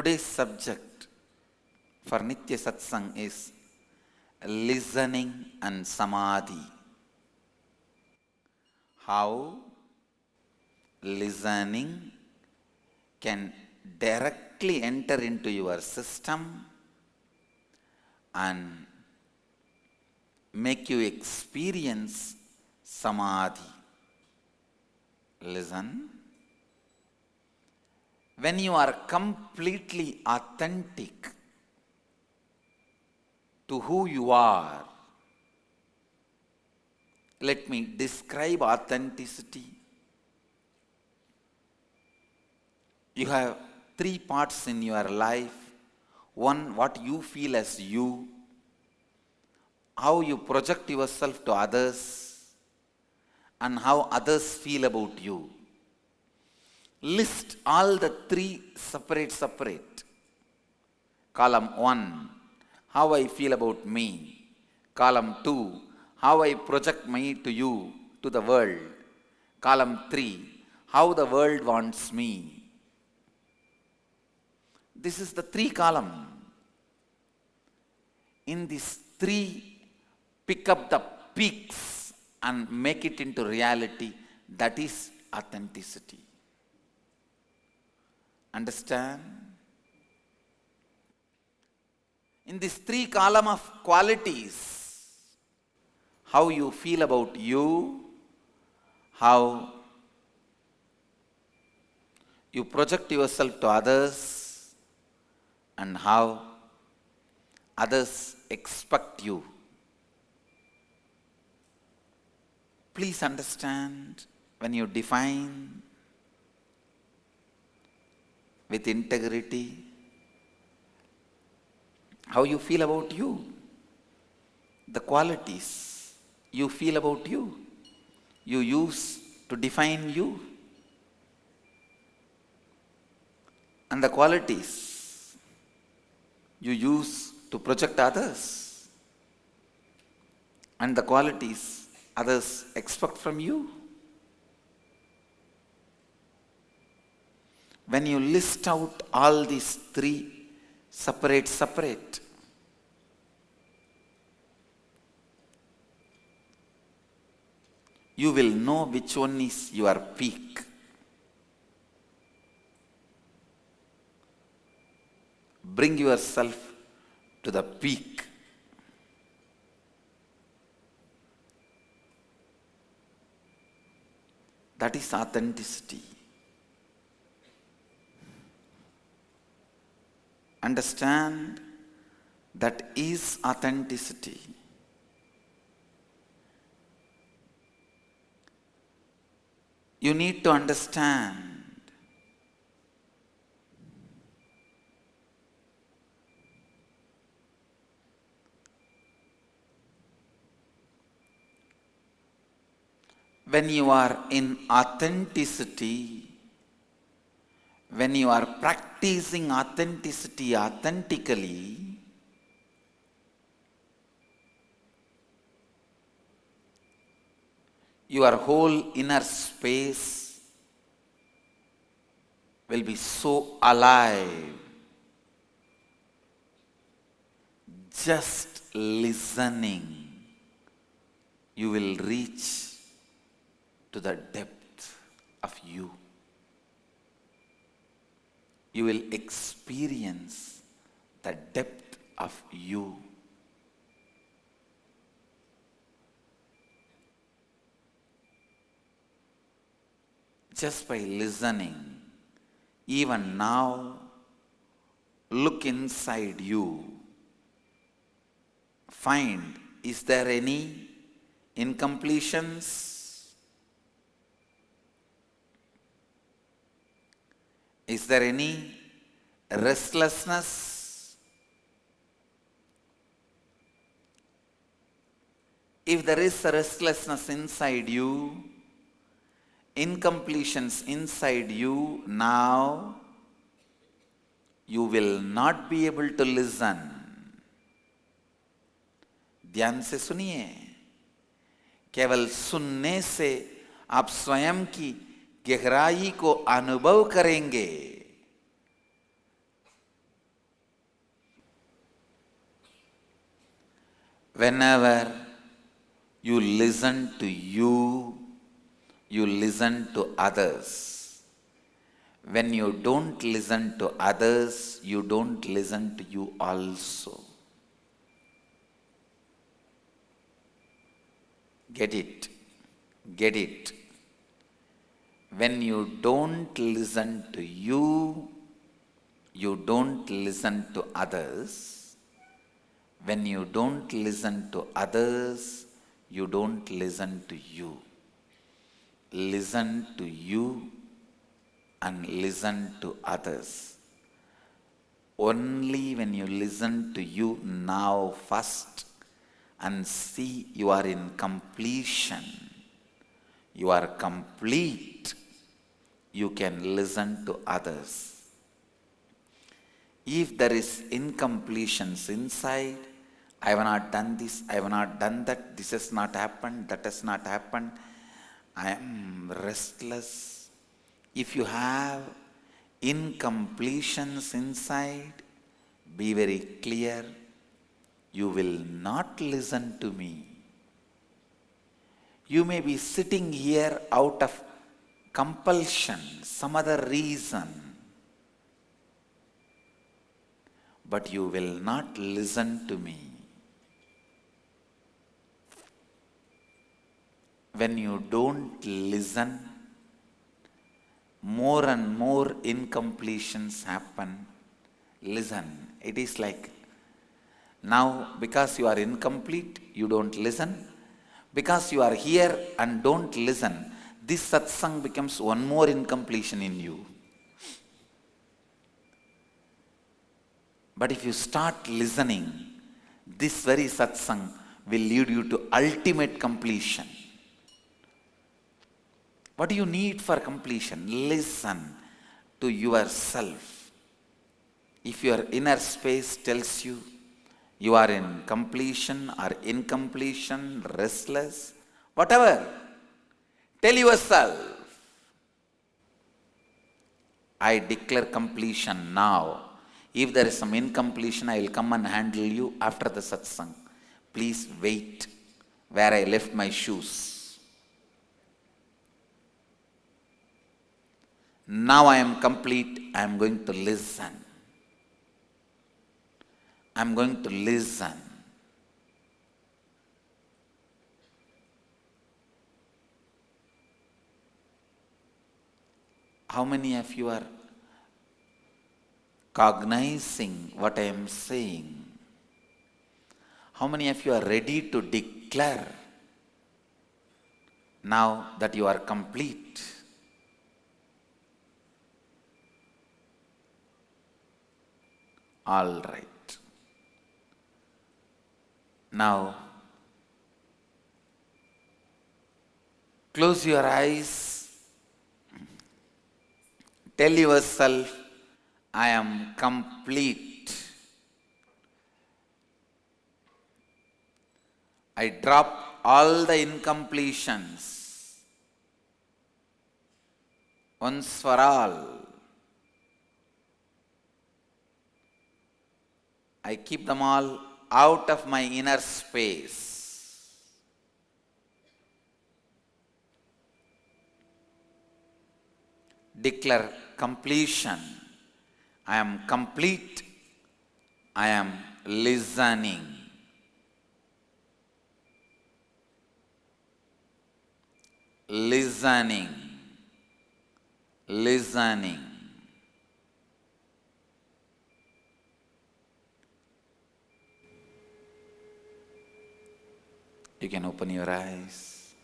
Today's subject for Nithya Satsangh is listening and Samadhi. How listening can directly enter into your system and make you experience Samadhi. Listen. When you are completely authentic to who you are, let me describe authenticity. You have three parts in your life. One, what you feel as you, how you project yourself to others, and how others feel about you. List all the three separate. Column 1, how I feel about me. Column 2, how I project me to you, to the world. Column 3, how the world wants me. This is the 3 column. In these 3, pick up the peaks and make it into reality. That is authenticity. Understand? In these 3 column of qualities, how you feel about you, how you project yourself to others, and how others expect you. Please understand, when you define with integrity, how you feel about you, the qualities you feel about you, you use to define you, and the qualities you use to project others, and the qualities others expect from you. When you list out all these 3 separate, you will know which one is your peak. Bring yourself to the peak. That is authenticity. Understand, that is authenticity. You need to understand when you are in authenticity, when you are practicing authenticity authentically, your whole inner space will be so alive. Just listening, you will reach to the depth of you. You will experience the depth of you. Just by listening, even now, look inside you. Find, is there any incompletions? Is there any restlessness? If there is a restlessness inside you, incompletions inside you, now you will not be able to listen. ध्यान से सुनिए, केवल सुनने से आप स्वयं की गहराई को अनुभव करेंगे। Whenever you listen to you, you listen to others. When you don't listen to others, you don't listen to you also. Get it? Get it? When you don't listen to you, you don't listen to others. When you don't listen to others, you don't listen to you. Listen to you and listen to others. Only when you listen to you now first and see you are in completion, you are complete, you can listen to others. If there is incompletions inside, I have not done this, I have not done that, this has not happened, that has not happened, I am restless. If you have incompletions inside, be very clear, you will not listen to me. You may be sitting here out of compulsion, some other reason, but you will not listen to me. When you don't listen, more and more incompletions happen. Listen. It is like, now because you are incomplete, you don't listen. Because you are here and don't listen, this satsang becomes one more incompletion in you. But if you start listening, this very satsang will lead you to ultimate completion. What do you need for completion? Listen to yourself. If your inner space tells you you are in completion or incompletion, restless, whatever, tell yourself, I declare completion now. If there is some incompletion, I will come and handle you after the satsang. Please wait where I left my shoes. Now I am complete, I am going to listen. I am going to listen. How many of you are cognizing what I am saying? How many of you are ready to declare now that you are complete? All right. Now, close your eyes. Tell yourself, I am complete. I drop all the incompletions once for all. I keep them all out of my inner space. Declare completion. I am complete. I am listening. Listening. Listening. You can open your eyes.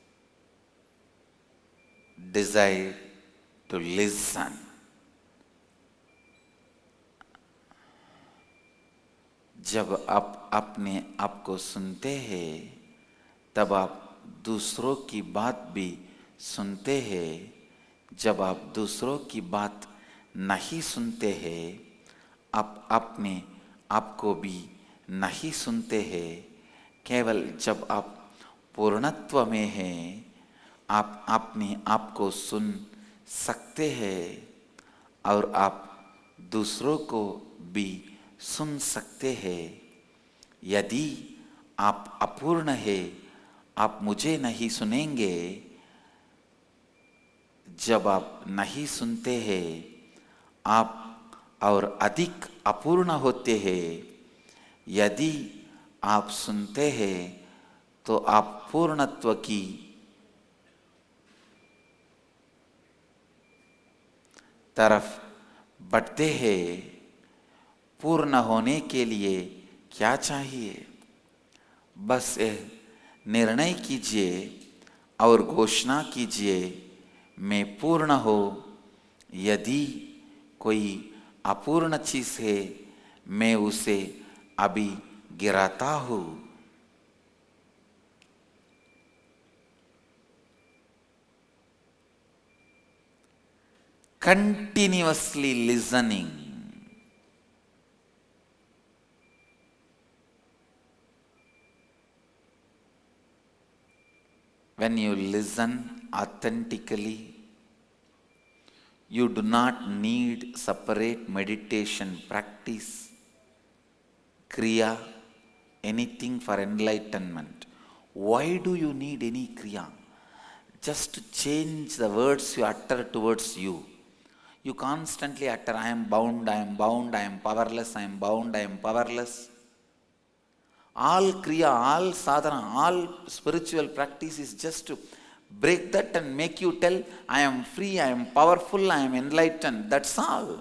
Decide to listen. जब आप अपने आप को सुनते हैं, तब आप दूसरों की बात भी सुनते हैं. जब आप दूसरों की बात नहीं सुनते हैं, आप अपने आप को भी नहीं सुनते हैं. केवल जब आप पूर्णत्व में हैं, आप अपने आप को सुन सकते हैं और आप दूसरों को भी सुन सकते हैं. यदि आप अपूर्ण है, आप मुझे नहीं सुनेंगे। जब आप नहीं सुनते हैं, आप और अधिक अपूर्ण होते हैं। यदि आप सुनते हैं तो आप पूर्णत्व की तरफ बढ़ते हैं। पूर्ण होने के लिए क्या चाहिए? बस निर्णय कीजिए और घोषणा कीजिए, मैं पूर्ण हो। यदि कोई अपूर्ण चीज है, मैं उसे अभी गिराता हूं। Continuously listening. When you listen authentically, you do not need separate meditation practice, kriya, anything for enlightenment. Why do you need any kriya? Just to change the words you utter towards you. You constantly utter, I am bound, I am bound, I am powerless, I am bound, I am powerless. All kriya, all sadhana, all spiritual practice is just to break that and make you tell, I am free, I am powerful, I am enlightened. That's all.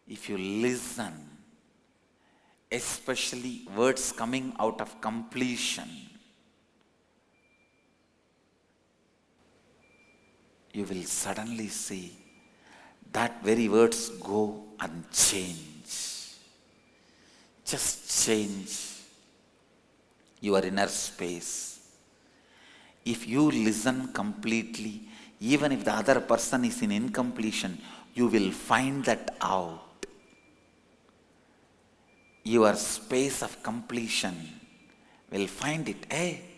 If you listen, especially words coming out of completion, you will suddenly see that very words go and change. Just change your inner space. If you listen completely, even if the other person is in incompletion, you will find that out. Your space of completion will find it. Hey,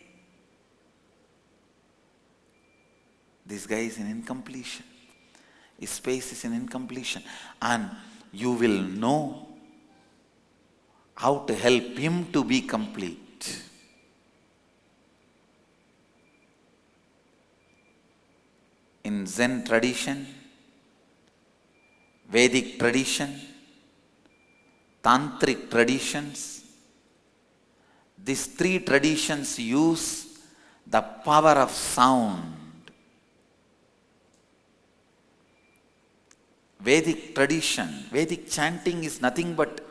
this guy is in incompletion. His space is in incompletion. And you will know how to help him to be complete. In Zen tradition, Vedic tradition, Tantric traditions, these three traditions use the power of sound. Vedic tradition, Vedic chanting is nothing but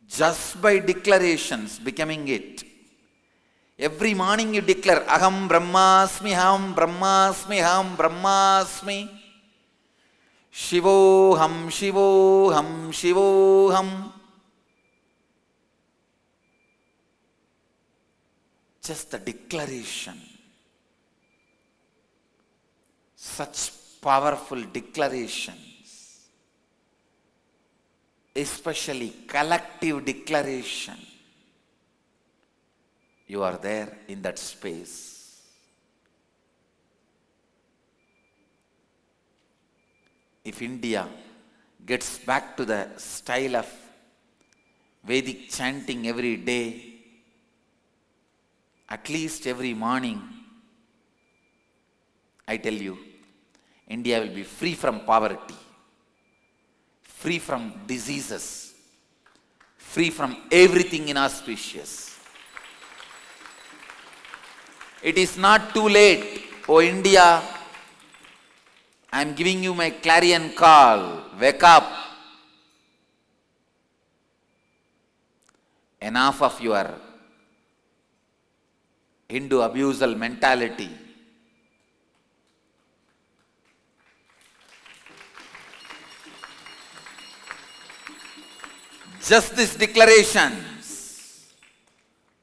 just by declarations becoming it. Every morning you declare, Aham Brahmasmi, Aham Brahmasmi, Aham Brahmasmi, Shivoham, Shivoham, Shivoham. Just the declaration. Such powerful declarations, especially collective declaration. You are there in that space. If India gets back to the style of Vedic chanting every day, at least every morning, I tell you, India will be free from poverty, free from diseases, free from everything inauspicious. It is not too late, O India. I am giving you my clarion call. Wake up. Enough of your Hindu abusal mentality. Just these declarations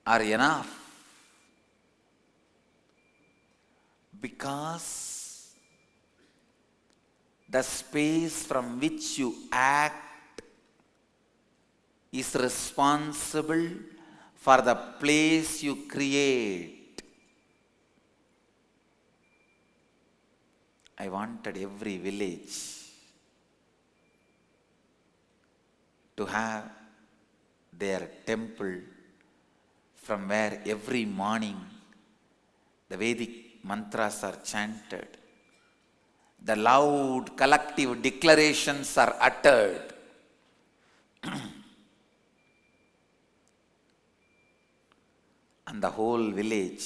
are enough. Because the space from which you act is responsible for the place you create. I wanted every village, to have their temple from where every morning the Vedic mantras are chanted, the loud collective declarations are uttered. And the whole village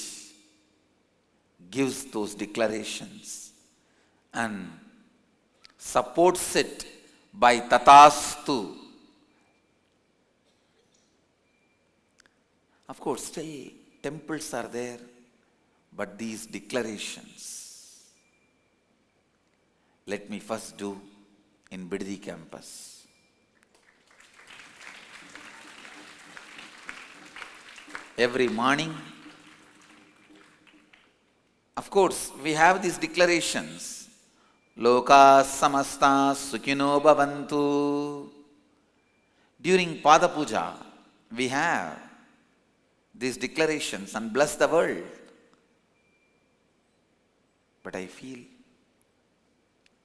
gives those declarations and supports it by tatastu. Of course, still temples are there, but these declarations, let me first do in Bidadi campus. Every morning, of course, we have these declarations. Loka samasta sukhino bhavantu. During Pada Puja, we have these declarations and bless the world. But I feel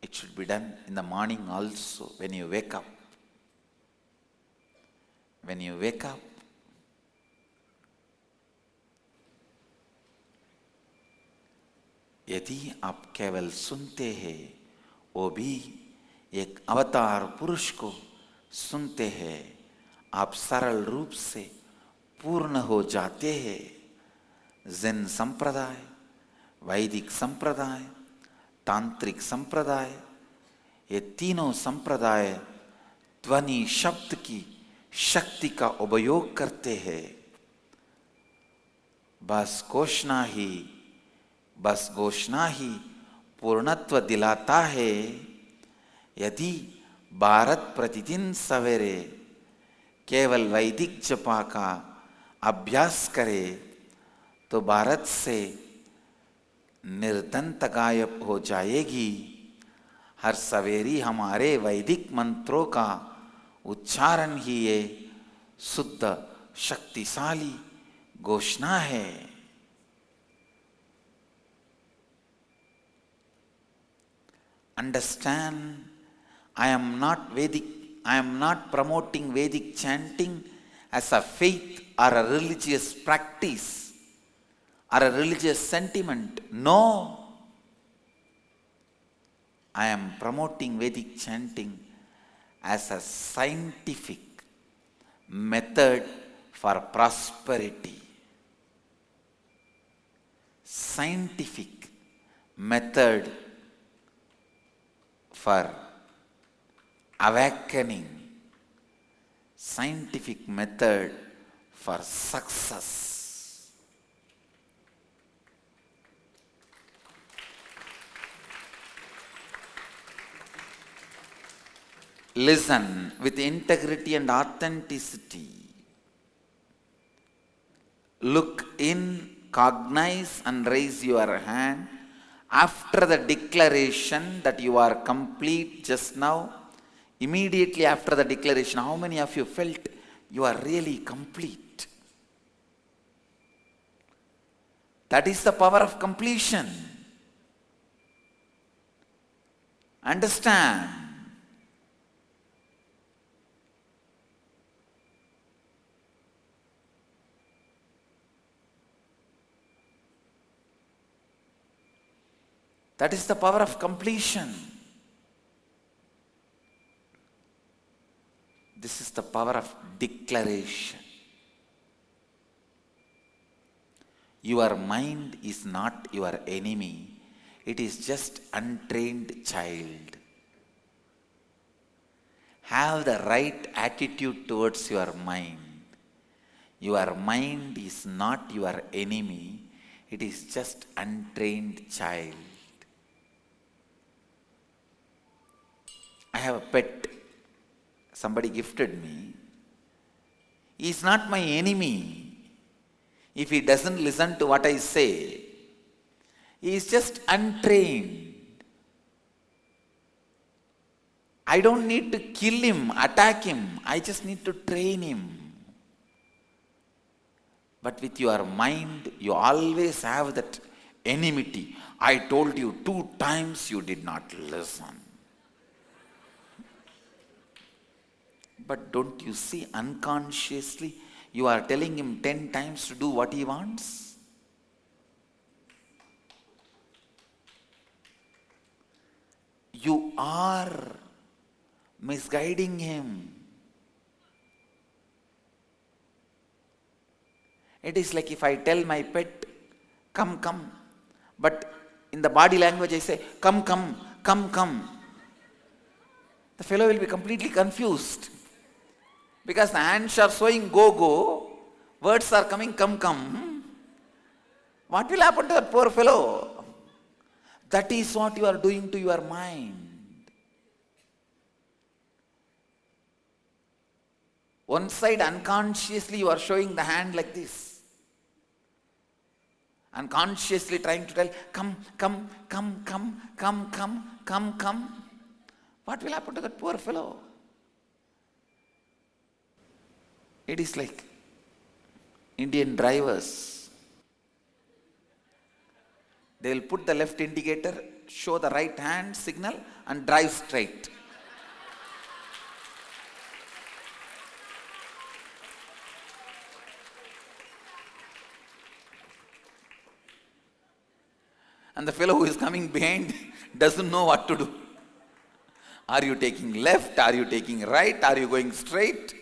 it should be done in the morning also, when you wake up. When you wake up, यदि आप केवल सुनते हैं, वो भी एक अवतार पुरुष को सुनते हैं, आप सरल रूप से पूर्ण हो जाते हैं. ज़ेन संप्रदाय, वैदिक संप्रदाय, तांत्रिक संप्रदाय, ये तीनों संप्रदाय ध्वनि शब्द की शक्ति का उपयोग करते हैं. बस घोषणा ही पूर्णत्व दिलाता है. यदि भारत प्रतिदिन सवेरे केवल वैदिक जपा का अभ्यास करे तो भारत से निर्धनता गायब हो जाएगी. हर सवेरी हमारे वैदिक मंत्रों का उच्चारण ही ये शुद्ध शक्तिशाली घोषणा है. Understand, I am not promoting Vedic chanting as a faith or a religious practice or a religious sentiment. No. I am promoting Vedic chanting as a scientific method for prosperity. Scientific method for awakening, scientific method for success. Listen with integrity and authenticity. Look in, cognize and raise your hand. After the declaration that you are complete just now, immediately after the declaration, how many of you felt you are really complete? That is the power of completion. Understand. That is the power of completion. This is the power of declaration. Your mind is not your enemy. It is just untrained child. Have the right attitude towards your mind. Your mind is not your enemy. It is just untrained child. I have a pet. Somebody gifted me. He is not my enemy. If he doesn't listen to what I say, he is just untrained. I don't need to kill him, attack him. I just need to train him. But with your mind, you always have that enmity. I told you 2 times, you did not listen. But don't you see, unconsciously you are telling him 10 times to do what he wants? You are misguiding him. It is like if I tell my pet, come, come, but in the body language I say, come, come, come, come. The fellow will be completely confused. Because the hands are showing go, go, words are coming come, come. What will happen to that poor fellow? That is what you are doing to your mind. One side unconsciously you are showing the hand like this. Unconsciously trying to tell, come, come, come, come, come, come, come, come. What will happen to that poor fellow? It is like Indian drivers. They will put the left indicator, show the right hand signal and drive straight. And the fellow who is coming behind doesn't know what to do. Are you taking left? Are you taking right? Are you going straight?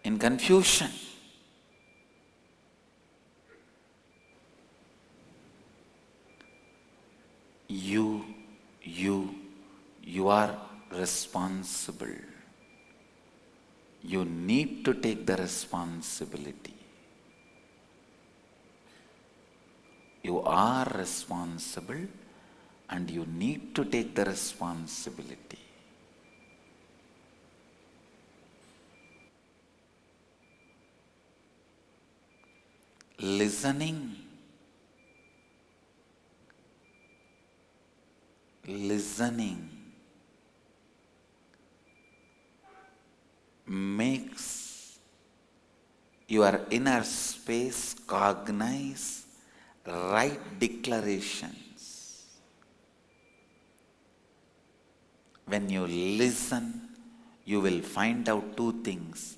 In confusion. You are responsible. You need to take the responsibility. You are responsible and you need to take the responsibility. Listening makes your inner space cognize right declarations. When you listen, you will find out two things.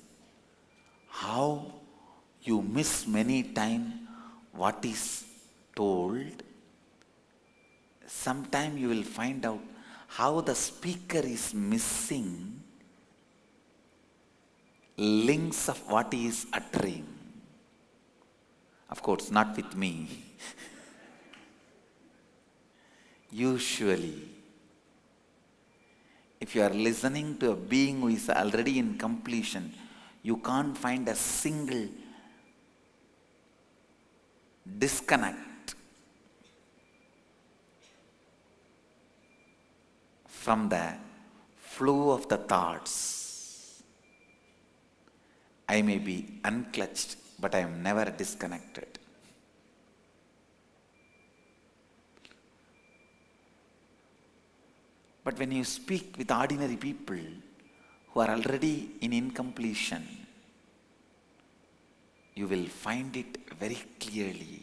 How you miss many times what is told. Sometime you will find out how the speaker is missing links of what he is uttering. Of course, not with me. Usually, if you are listening to a being who is already in completion, you can't find a single disconnect from the flow of the thoughts. I may be unclutched, but I am never disconnected. But when you speak with ordinary people who are already in incompletion, you will find it very clearly.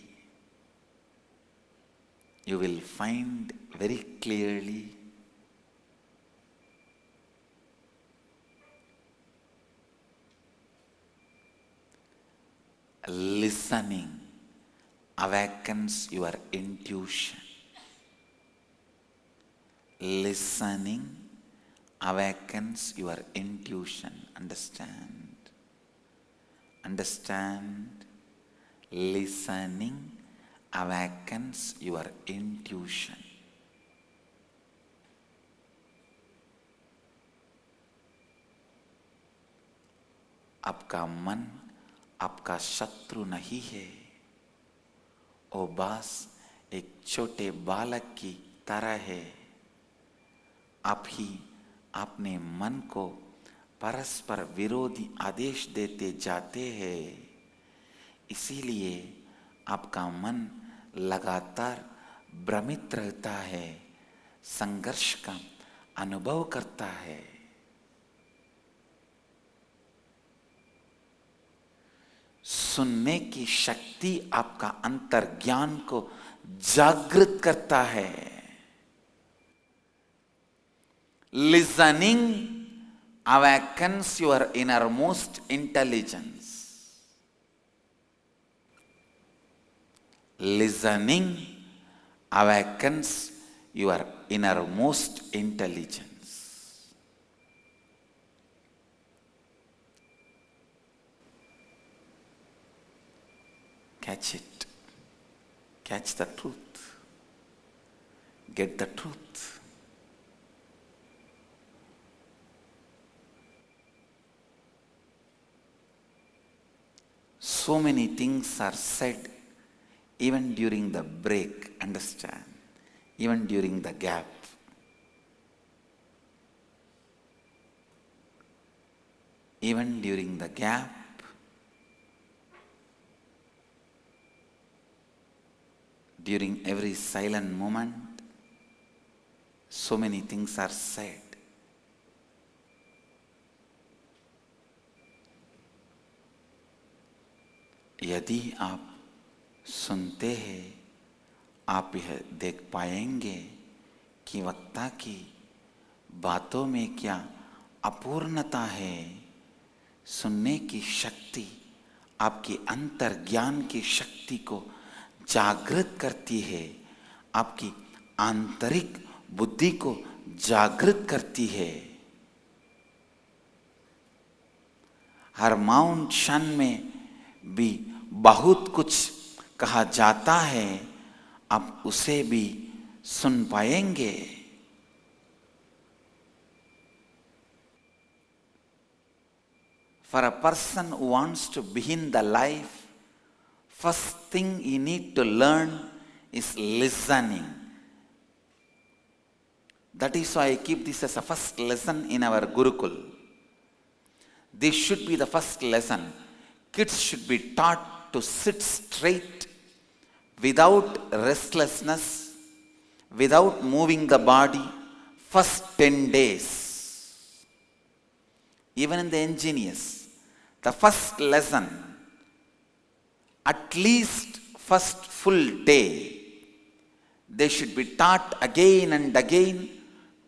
You will find very clearly listening awakens your intuition. Listening awakens your intuition. Understand? Understand? Listening awakens your intuition. आपका मन आपका शत्रु नहीं है. ओ बास एक छोटे बालक की तरह है. आप ही अपने मन को परस्पर विरोधी आदेश देते जाते हैं. इसीलिए आपका मन लगातार भ्रमित रहता है, संघर्ष का अनुभव करता है. सुनने की शक्ति आपका अंतर्ज्ञान को जागृत करता है. Listening awakens your innermost intelligence. Listening awakens your innermost intelligence. Catch it. Catch the truth. Get the truth. So many things are said even during the break, understand? Even during the gap. Even during the gap, during every silent moment, so many things are said. यदि आप सुनते हैं, आप यह देख पाएंगे कि वक्ता की बातों में क्या अपूर्णता है। सुनने की शक्ति आपकी अंतर्ज्ञान की शक्ति को जागृत करती है, आपकी आंतरिक बुद्धि को जागृत करती है। हर मौन क्षण में भी बहुत कुछ कहा जाता है, आप उसे भी सुन पाएंगे। For a person who wants to begin the life, first thing he need to learn is listening. That is why I keep this as a first lesson in our Gurukul. This should be the first lesson. Kids should be taught to sit straight without restlessness, without moving the body, first 10 days. Even in the engineers, the first lesson, at least first full day, they should be taught again and again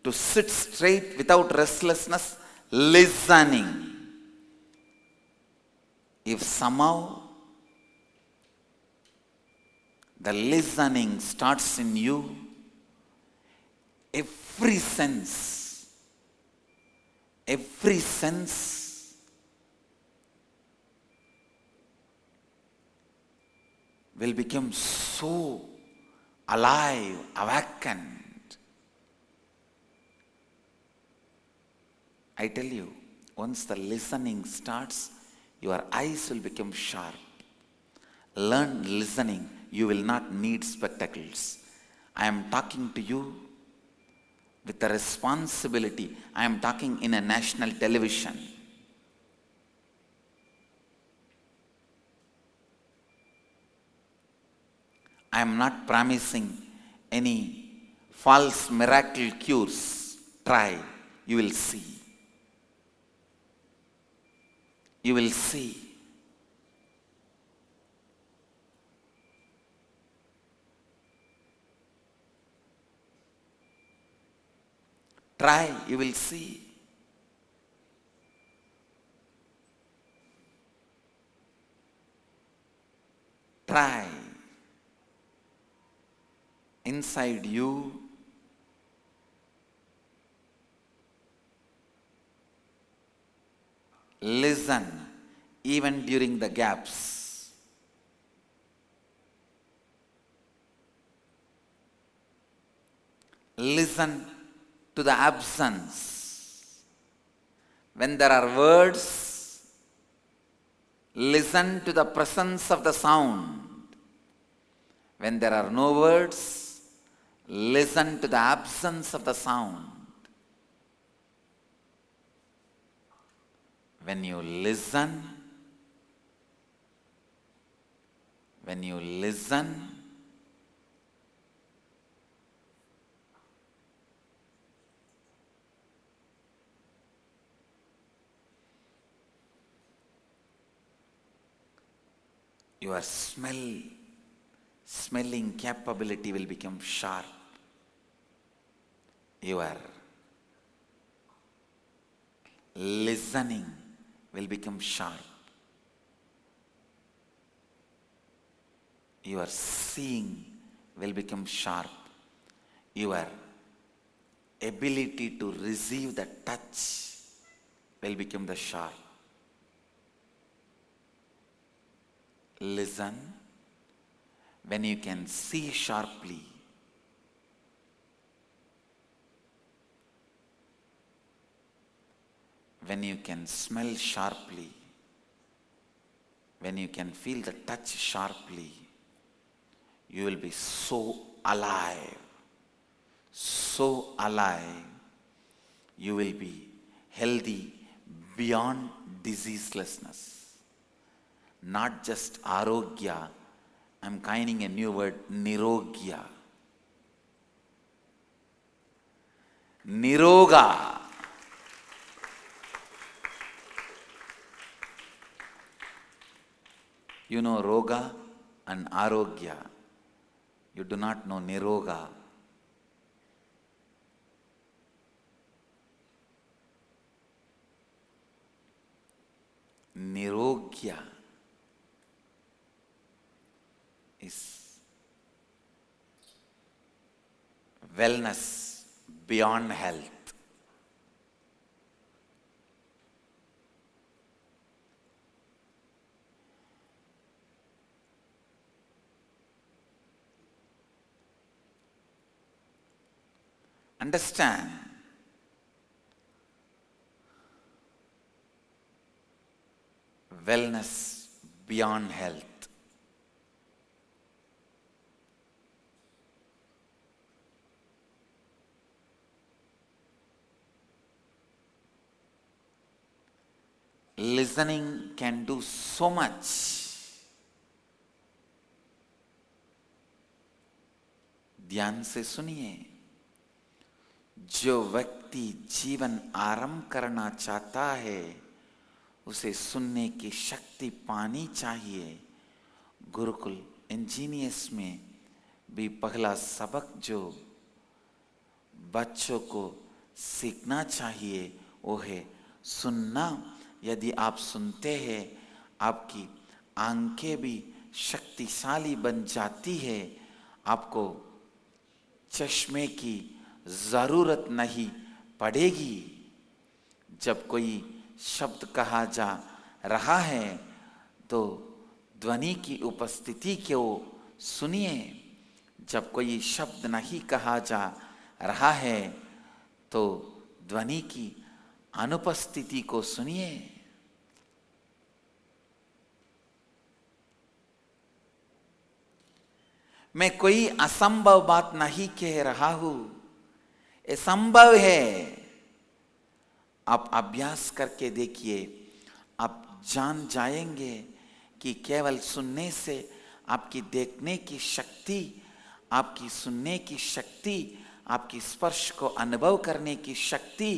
to sit straight without restlessness, listening. If somehow the listening starts in you, every sense will become so alive, awakened. I tell you, once the listening starts, your eyes will become sharp. Learn listening. You will not need spectacles. I am talking to you with a responsibility. I am talking in a national television. I am not promising any false miracle cures. Try. You will see. You will see. Try, you will see. Try. Inside you, listen even during the gaps. Listen to the absence. When there are words, listen to the presence of the sound. When there are no words, listen to the absence of the sound. When you listen, your smelling capability will become sharp. Your listening will become sharp. Your seeing will become sharp. Your ability to receive the touch will become the sharp. Listen when you can see sharply. When you can smell sharply. When you can feel the touch sharply. You will be so alive. So alive. You will be healthy beyond diseaselessness. Not just arogya. I'm coining a new word, nirogya. Niroga. You know roga and arogya. You do not know niroga. Nirogya is wellness beyond health. Understand, wellness beyond health. Listening can do so much. ध्यान से सुनिए. जो व्यक्ति जीवन आरंभ करना चाहता है उसे सुनने की शक्ति पानी चाहिए. गुरुकुल इंजीनियर्स में भी पहला सबक जो बच्चों को सीखना चाहिए वो है सुनना. यदि आप सुनते हैं आपकी आंखें भी शक्तिशाली बन जाती है. आपको चश्मे की जरूरत नहीं पड़ेगी. जब कोई शब्द कहा जा रहा है तो ध्वनि की उपस्थिति को सुनिए. जब कोई शब्द नहीं कहा जा रहा है तो ध्वनि की अनुपस्थिति को सुनिए. मैं कोई असंभव बात नहीं कह रहा हूं. ये संभव है. आप अभ्यास करके देखिए. आप जान जाएंगे कि केवल सुनने से आपकी देखने की शक्ति, आपकी सुनने की शक्ति, आपकी स्पर्श को अनुभव करने की शक्ति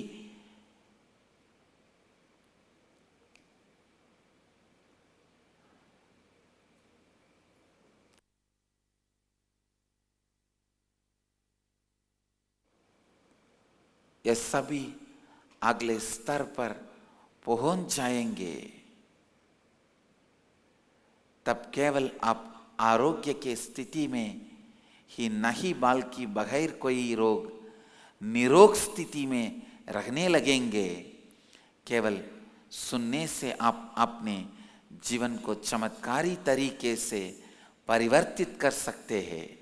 ये सभी अगले स्तर पर पहुंच जाएंगे. तब केवल आप आरोग्य के स्थिति में ही नहीं बल्कि बगैर कोई रोग निरोग स्थिति में रहने लगेंगे. केवल सुनने से आप अपने जीवन को चमत्कारी तरीके से परिवर्तित कर सकते हैं.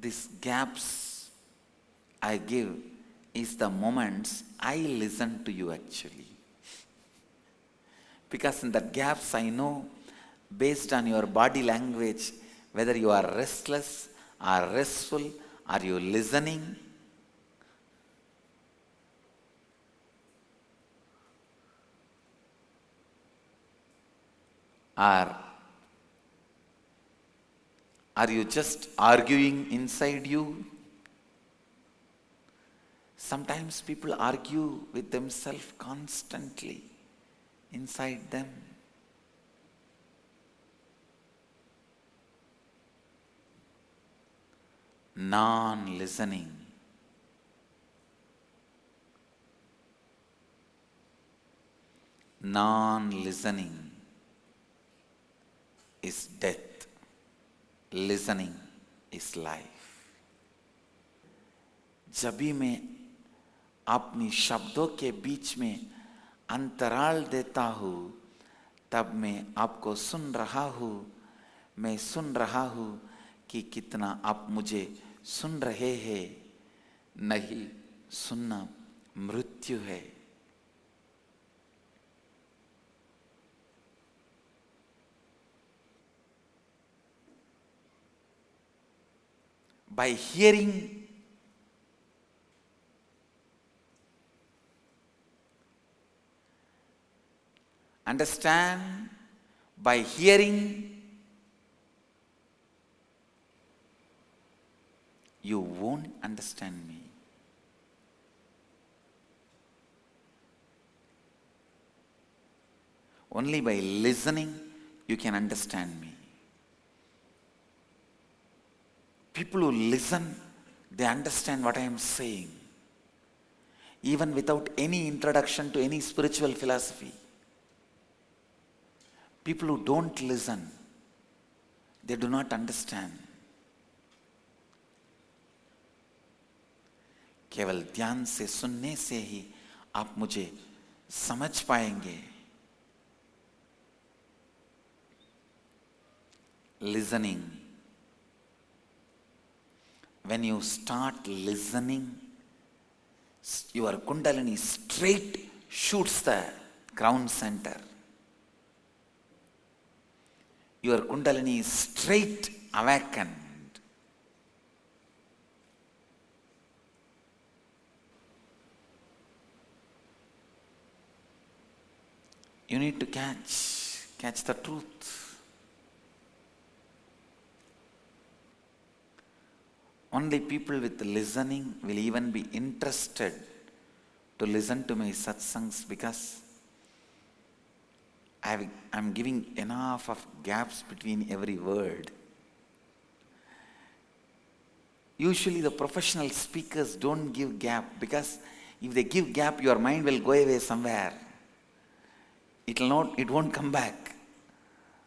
These gaps I give is the moments I listen to you actually. Because in that gaps I know based on your body language whether you are restless or restful, are you listening? Or are you just arguing inside you? Sometimes people argue with themselves constantly inside them. non-listening. Non-listening is death. Listening is life. जब भी मैं अपनी शब्दों के बीच में अंतराल देता हूँ, तब मैं आपको सुन रहा हूँ. मैं सुन रहा हूँ कि कितना आप मुझे सुन रहे हैं. नहीं सुनना मृत्यु है. By hearing, understand, by hearing, you won't understand me. Only by listening, you can understand me. People who listen, they understand what I am saying, even without any introduction to any spiritual philosophy. People who don't listen, they do not understand. केवल ध्यान से सुनने से ही आप मुझे समझ पाएंगे. Listening. When you start listening, your Kundalini straight shoots the ground center. Your Kundalini is straight awakened. You need to catch the truth. Only people with listening will even be interested to listen to my satsangs, because I'm giving enough of gaps between every word. Usually the professional speakers don't give gap, because if they give gap, your mind will go away somewhere. It won't come back.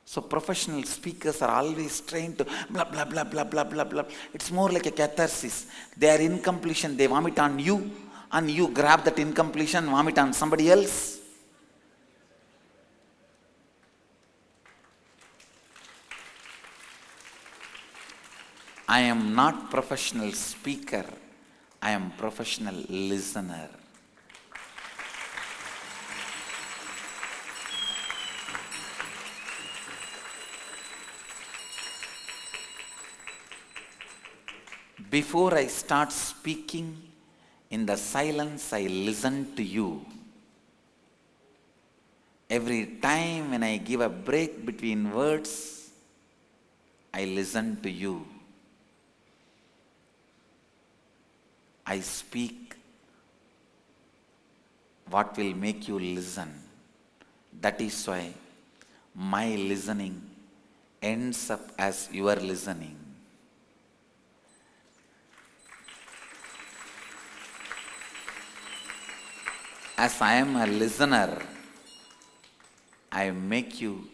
So professional speakers are always trained to blah, blah, blah, blah, blah, blah, blah. It's more like a catharsis. They are incompletion. They vomit on you, and you grab that incompletion, vomit on somebody else. I am not professional speaker. I am professional listener. Before I start speaking, in the silence I listen to you. Every time when I give a break between words, I listen to you. I speak what will make you listen. That is why my listening ends up as your listening. As I am a listener, I make you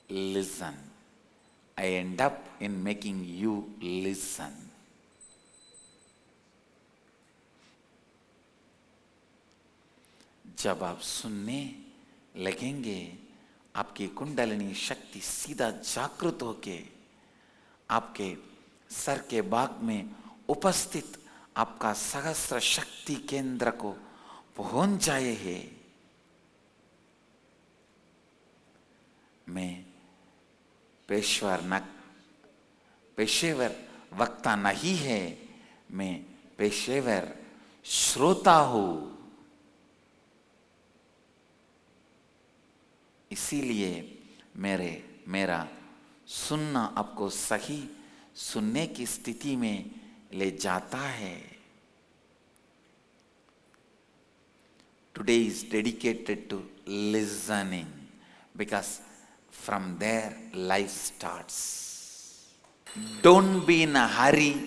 listen. I end up in making you listen. जब आप सुनने लगेंगे, आपकी कुंडलिनी शक्ति सीधा जागृत होके आपके सर के भाग में उपस्थित आपका सहस्र शक्ति केंद्र को पहुंच जाए है. मैं पेशेवर वक्ता नहीं है, मैं पेशेवर श्रोता हूं. इसीलिए मेरा सुनना आपको सही सुनने की स्थिति में ले जाता है. Today is dedicated to listening, because from there life starts. Don't be in a hurry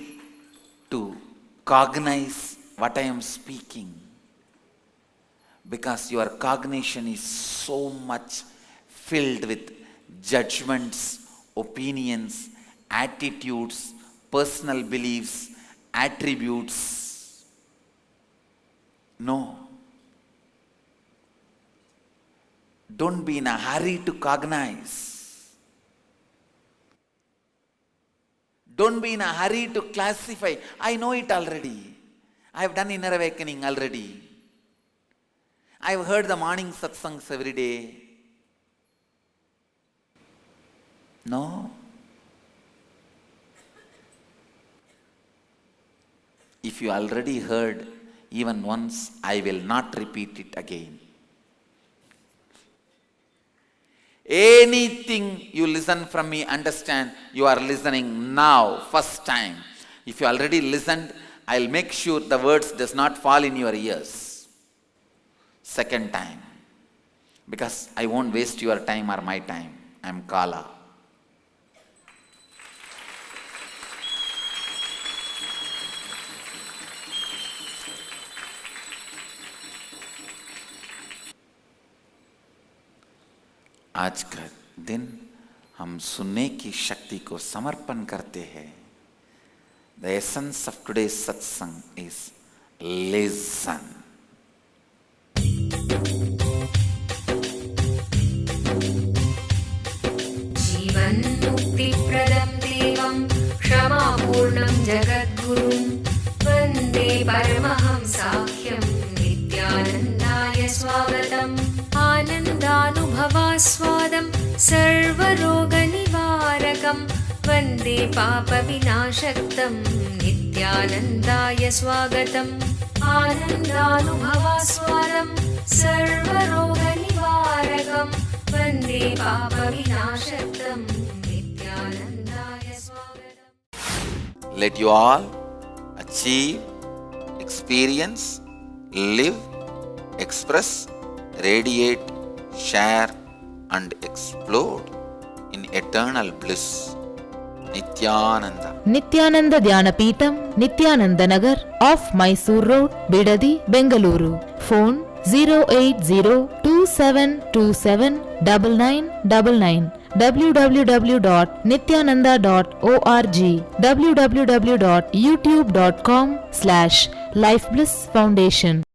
to cognize what I am speaking, because your cognition is so much filled with judgments, opinions, attitudes, personal beliefs, attributes. No. Don't be in a hurry to cognize. Don't be in a hurry to classify. I know it already. I have done inner awakening already. I have heard the morning satsangs every day. No. If you already heard even once, I will not repeat it again. Anything you listen from me, understand you are listening now, first time. If you already listened, I'll make sure the words does not fall in your ears. Second time. Because I won't waste your time or my time. I'm Kala. आज का दिन हम सुनने की शक्ति को समर्पण करते हैं. The essence of today's satsang is listen. जीवन मुक्ति प्रदं देवं क्षमापूर्णं जगद्गुरुं वन्दे परमहंसाख्यं नित्यानन्दाय स्वागतम्. आनन्दानुभवास्वादं सर्वरोगनिवारकं वन्दे पापविनाशक्तं नित्यानन्दाय स्वागतम्. आनन्दानुभवास्वादं सर्वरोगनिवारकं वन्दे पापविनाशक्तं नित्यानन्दाय स्वागतम्. Let you all achieve, experience, live, express, radiate, share and explode in eternal bliss. Nithyananda. Nithyananda Dhyanapitham, Nithyananda Nagar, off Mysore Road, Bidadi, Bengaluru. Phone 08027279999. www.nithyananda.org. www.youtube.com/Life Bliss Foundation.